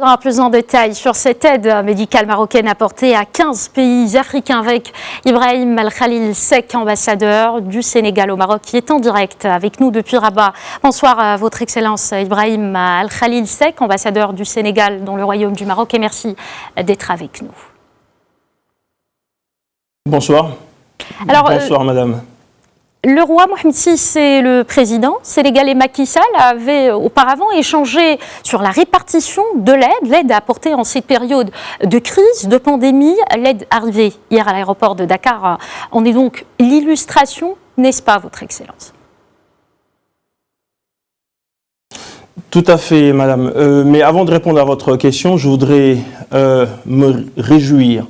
un plus en détail sur cette aide médicale marocaine apportée à 15 pays africains avec Ibrahim Al-Khalil Seck, ambassadeur du Sénégal au Maroc, qui est en direct avec nous depuis Rabat. Bonsoir à votre Excellence Ibrahim Al-Khalil Seck, ambassadeur du Sénégal dans le Royaume du Maroc, et merci d'être avec nous. Bonsoir. Alors, bonsoir madame. Le roi Mohamed VI et le président sénégalais Macky Sall avaient auparavant échangé sur la répartition de l'aide apportée en cette période de crise, de pandémie. L'aide arrivée hier à l'aéroport de Dakar en est donc l'illustration, n'est-ce pas, Votre Excellence? Tout à fait, madame. Mais avant de répondre à votre question, je voudrais me réjouir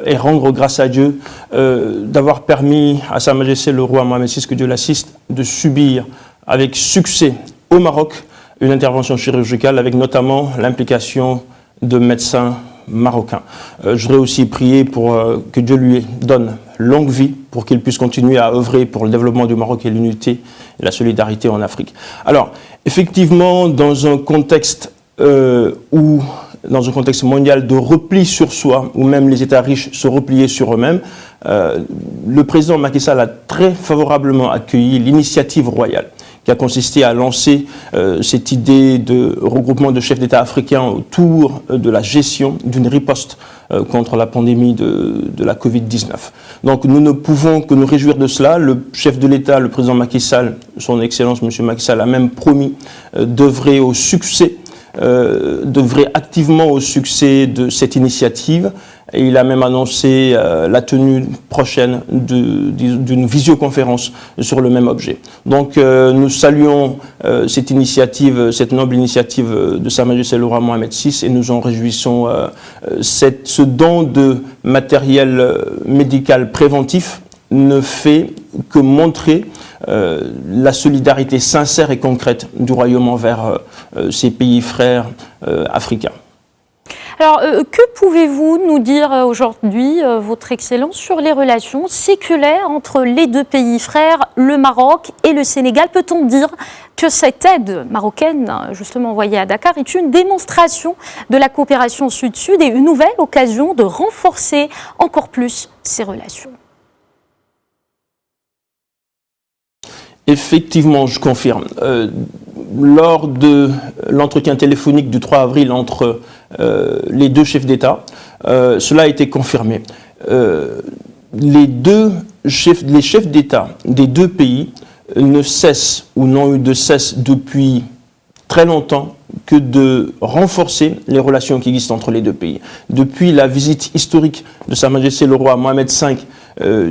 et rendre grâce à Dieu d'avoir permis à Sa Majesté le roi Mohamed VI, que Dieu l'assiste, de subir avec succès au Maroc une intervention chirurgicale avec notamment l'implication de médecins marocains. Je voudrais aussi prier pour que Dieu lui donne longue vie pour qu'il puisse continuer à œuvrer pour le développement du Maroc et l'unité et la solidarité en Afrique. Alors, effectivement, dans un contexte dans un contexte mondial de repli sur soi, où même les États riches se repliaient sur eux-mêmes, le président Macky Sall a très favorablement accueilli l'initiative royale qui a consisté à lancer cette idée de regroupement de chefs d'État africains autour de la gestion d'une riposte contre la pandémie de la Covid-19. Donc nous ne pouvons que nous réjouir de cela. Le chef de l'État, le président Macky Sall, son Excellence M. Macky Sall, a même promis d'œuvrer au succès, d'œuvrer activement au succès de cette initiative. Et il a même annoncé la tenue prochaine d'une visioconférence sur le même objet. Donc nous saluons cette initiative, cette noble initiative de Sa Majesté le roi Mohamed VI, et nous en réjouissons. Ce don de matériel médical préventif ne fait que montrer la solidarité sincère et concrète du Royaume envers ses pays frères africains. Alors, que pouvez-vous nous dire aujourd'hui, Votre Excellence, sur les relations séculaires entre les deux pays frères, le Maroc et le Sénégal? Peut-on dire que cette aide marocaine, justement envoyée à Dakar, est une démonstration de la coopération sud-sud et une nouvelle occasion de renforcer encore plus ces relations? Effectivement, je confirme. Lors de l'entretien téléphonique du 3 avril entre les deux chefs d'État, cela a été confirmé. Les chefs d'État des deux pays ne cessent ou n'ont eu de cesse depuis très longtemps que de renforcer les relations qui existent entre les deux pays. Depuis la visite historique de Sa Majesté le roi Mohamed V,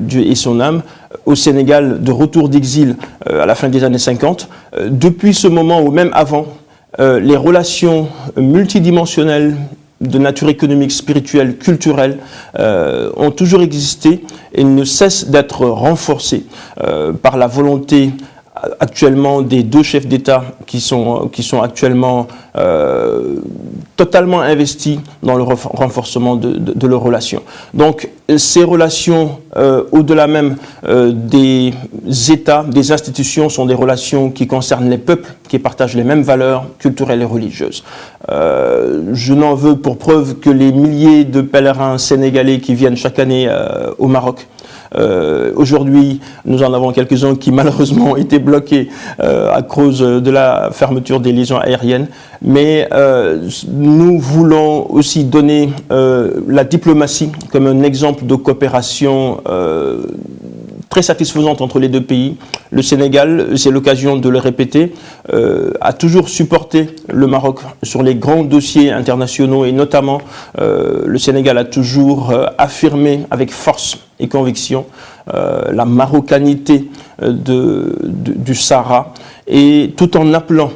Dieu et son âme, au Sénégal, de retour d'exil à la fin des années 50, depuis ce moment ou même avant, les relations multidimensionnelles de nature économique, spirituelle, culturelle ont toujours existé et ne cessent d'être renforcées par la volonté actuellement des deux chefs d'État qui sont actuellement totalement investis dans le renforcement de leurs relations. Donc ces relations, au-delà même des États, des institutions, sont des relations qui concernent les peuples, qui partagent les mêmes valeurs culturelles et religieuses. Je n'en veux pour preuve que les milliers de pèlerins sénégalais qui viennent chaque année au Maroc. Aujourd'hui, nous en avons quelques-uns qui malheureusement ont été bloqués à cause de la fermeture des liaisons aériennes. Mais nous voulons aussi donner la diplomatie comme un exemple de coopération très satisfaisante entre les deux pays. Le Sénégal, c'est l'occasion de le répéter, a toujours supporté le Maroc sur les grands dossiers internationaux, et notamment le Sénégal a toujours affirmé avec force et conviction la marocanité du Sahara, et tout en appelant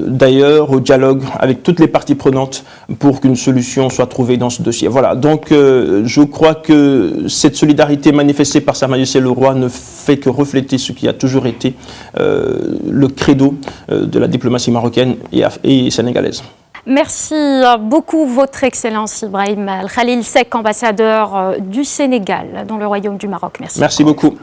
d'ailleurs au dialogue avec toutes les parties prenantes pour qu'une solution soit trouvée dans ce dossier. Voilà, donc je crois que cette solidarité manifestée par Sa Majesté le Roi ne fait que refléter ce qui a toujours été le credo de la diplomatie marocaine et sénégalaise. Merci beaucoup, Votre Excellence Ibrahim Al-Khalil Seck, ambassadeur du Sénégal dans le Royaume du Maroc. Merci. Merci beaucoup.